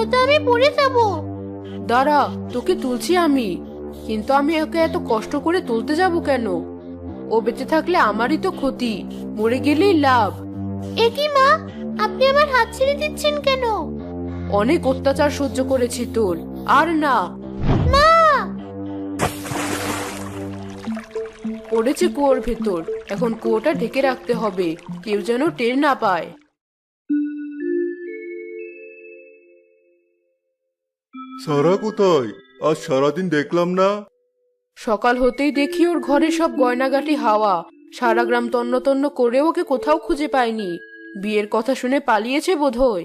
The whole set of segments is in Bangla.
নয়তো আমি পড়ে যাব। দাঁড়া, তোকে তুলছি আমি। কিন্তু আমি ওকে এত কষ্ট করে তুলতে যাব কেন? ও বেঁচে থাকলে আমারই তো ক্ষতি, মরে গেলেই লাভ। এ কি মা, আপনি আমার হাত ছেড়ে দিচ্ছেন কেন? অনেক অত্যাচার সহ্য করেছি তোর, আর না। মা! পড়েছে কুয়োর ভেতর, এখন কুয়োটা ঢেকে রাখতে হবে, কেউ যেন টের না পায়। সারা কোথায়? আজ সারাদিন দেখলাম না। সকাল হতেই দেখি ওর ঘরে সব গয়নাগাটি হাওয়া। সারা গ্রাম তন্ন তন্ন করেও ওকে কোথাও খুঁজে পায়নি। বিয়ের কথা শুনে পালিয়েছে বোধহয়।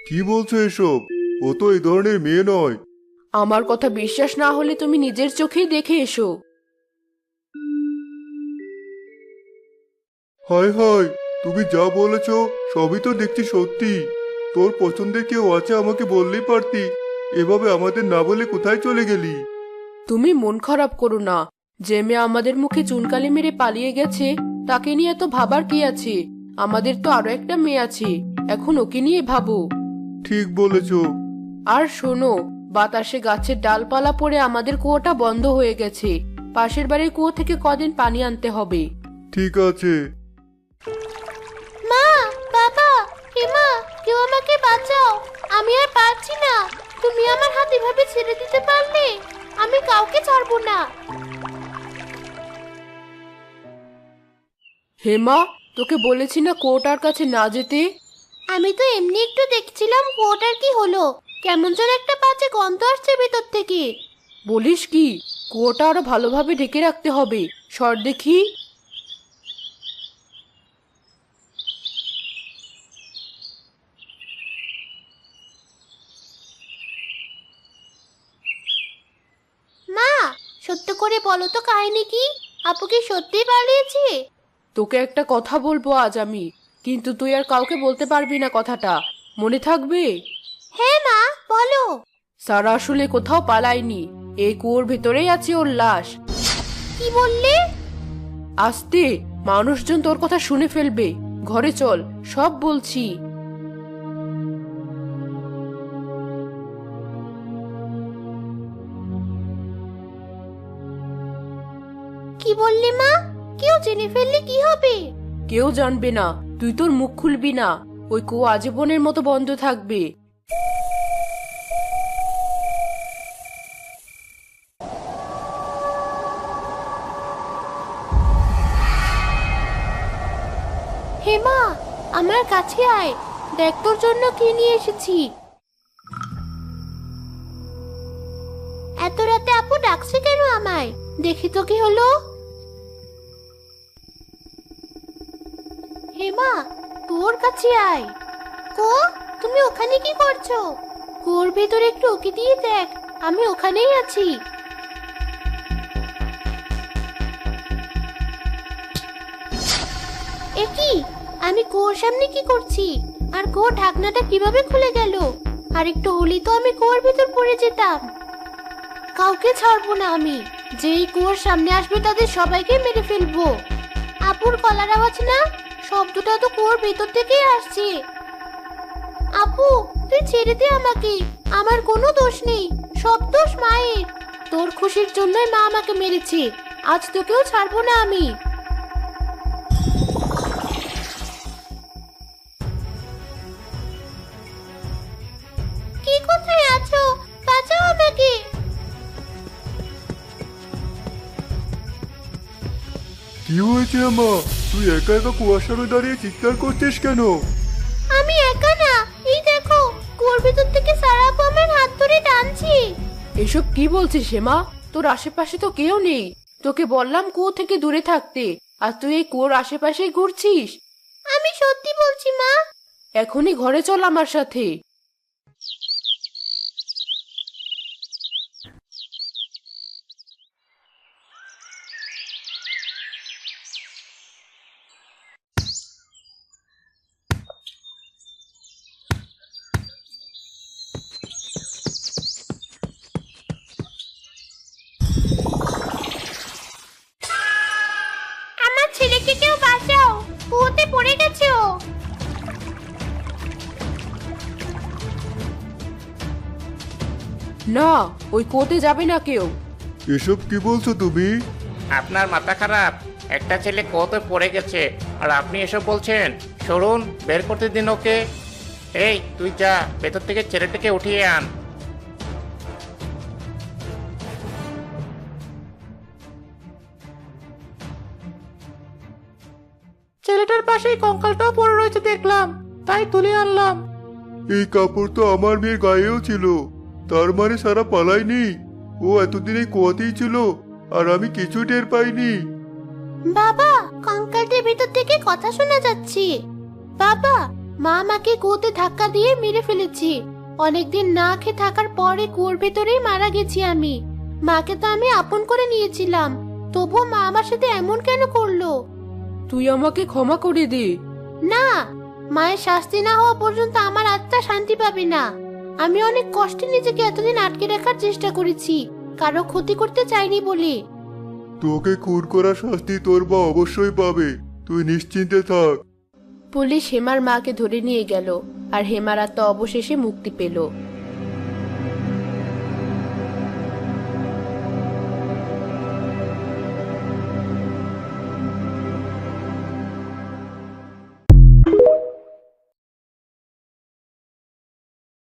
কি বলছো এসব? ও তো এই ধরনের মেয়ে নয়। আমার কথা বিশ্বাস না হলে তুমি নিজের চোখেই দেখে এসো। হায় হায়, তুমি যা বলেছ সবই তো দেখছি সত্যি। তোর পছন্দের কেউ আছে আমাকে বললেই পারতি। এভাবে আমাদের না বলে কোথায় চলে গেলি? তুমি মন খারাপ করো না। যে মেয়ে আমাদের মুখে চুনকালি মেরে পালিয়ে গেছে, তাকে নিয়ে তো ভাবার কি আছে? আমাদের তো আরো একটা মেয়ে আছে, এখন ওকে নিয়ে ভাবো। ঠিক বলেছ। আর শোনো, বাতাসে গাছের ডালপালা পড়ে আমাদের কুয়োটা বন্ধ হয়ে গেছে। পাশের বাড়ির কুয়ো থেকে কদিন পানি আনতে হবে। ঠিক আছে। মা, বাবা, মা, কেউ আমাকে বাঁচাও। আমি আর পারছি না। তুমি আমার হাত এভাবে ছেড়ে দিতে পারলে? আমি কাউকে ছাড়বো না। হেমা, তোকে বলেছি না কুয়োটার কাছে না যেতে? আমি তো এমনি একটু দেখছিলাম কুয়োটার কি হলো। কেমন যেন একটা বাজে গন্ধ আসছে ভেতর থেকে। বলিস কি? কুয়োটা আরো ভালোভাবে ঢেকে রাখতে হবে। সর দেখি। মা, সত্য করে বলো তো কাহিনী কি? আপু কি সত্যিই পালিয়েছে? তোকে একটা কথা বলবো আজ আমি, কিন্তু তুই আর কাউকে বলতে পারবি না কথাটা। মনে থাকবে? হ্যাঁ মা, বলো। সারা আসলে কোথাও পালায়নি, এই কুয়োর ভেতরেই আছে ওর লাশ। কি বললে? আস্তে, মানুষজন তোর কথা শুনে ফেলবে। ঘরে চল, সব বলছি। কি বললি মা? কেউ জেনে ফেললে কি হবে? কেউ জানবে না, তুই তোর মুখ খুলবি না। ওই কুয়ো আজীবনের মতো বন্ধ থাকবে। হে মা, আমার কাছে আয়। দেখ তোর জন্য কি নিয়ে এসেছি। এত রাতে আপু ডাকছে কেন আমায়? দেখি তো কি হলো। হে মা, তোর কাছে আয়। কো, তুমি ওখানে কি করছো? কুয়োর ভেতরে একটু উকি দিয়ে দেখ, আমি ওখানেই আছি। এ কি? আমি কুয়োর সামনে কি করছি? আর কুয়োর ঢাকনাটা কিভাবে খুলে গেল? আর একটু হলেই তো আমি কুয়োর ভেতর পড়ে যেতাম। কাউকে ছাড়বো না আমি। যেই কুয়োর সামনে আসবে তাদের সবাইকে মেরে ফেলবো। আপুর গলার আওয়াজ না? শব্দটা তো কুয়োর ভেতর থেকেই আসছে। আপু, তুই ছেড়ে দে আমাকে। আমার কোনো দোষ নেই, সব দোষ মায়ের। তোর খুশির জন্যই মা আমাকে মেরেছে। আজ তোকেও ছাড়বো না আমি। কে কোথায় আছো? বাঁচাও আমাকে। কি হয়েছে আমা? তুই একা একা কুয়াশারে দাঁড়িয়ে চিৎকার করছিস কেন? আমি একা না, এই দেখো কুয়োর ভেতর থেকে সারা আপু আমার হাত ধরে টানছে। এসব কি বলছিস হেমা? তোর আশেপাশে তো কেউ নেই। তোকে বললাম কুয়ো থেকে দূরে থাকতে, আর তুই এই কুয়োর আশেপাশেই ঘুরছিস। আমি সত্যি বলছি মা। এখনই ঘরে চল আমার সাথে। আমার ছেলেকে কেউ বাঁচাও, কুয়োতে পড়ে গেছে ও। না, ওই কুয়োতে যাবে না কেউ। এসব কি বলছো তুমি? আপনার মাথা খারাপ? একটা ছেলে কত পড়ে গেছে আর আপনি এসব বলছেন? সরুন, বের করতে দিন ওকে। এই তুই যা, ভেতর থেকে ছেলেটাকে উঠিয়ে আন। ছেলেটার পাশেই কঙ্কালটাও পড়ে রয়েছে দেখলাম, তাই তুলে আনলাম। এই কাপড় তো আমার মেয়ের গায়েও ছিল, তার মানে সারা পালায়নি। ও এতদিন এই কুয়াতেই ছিল আর আমি কিছু টের পাইনি। বাবা, কঙ্কালটির ভিতর থেকে কথা শোনা যাচ্ছে। বাবা, মা আমাকে কুয়োতে ধাক্কা দিয়ে মেরে ফেলেছি। অনেকদিন না খেয়ে থাকার পরে কুয়োর ভেতরেই মারা গেছি আমি। মাকে তো আমি আপন করে নিয়েছিলাম, তবুও মা আমার সাথে এমন কেন করলো? তুই আমাকে ক্ষমা করে দে। না, মায়ের শাস্তি না হওয়া পর্যন্ত আমার আত্মা শান্তি পাবে না। আমি অনেক কষ্টে নিজেকে এতদিন আটকে রাখার চেষ্টা করেছি, কারো ক্ষতি করতে চাইনি বলে। তোকে খুন করার শাস্তি তোর মা অবশ্যই পাবে, তুই নিশ্চিন্তে থাক। পুলিশ হেমার মাকে ধরে নিয়ে গেল আর হেমার আত্মা অবশেষে মুক্তি পেল।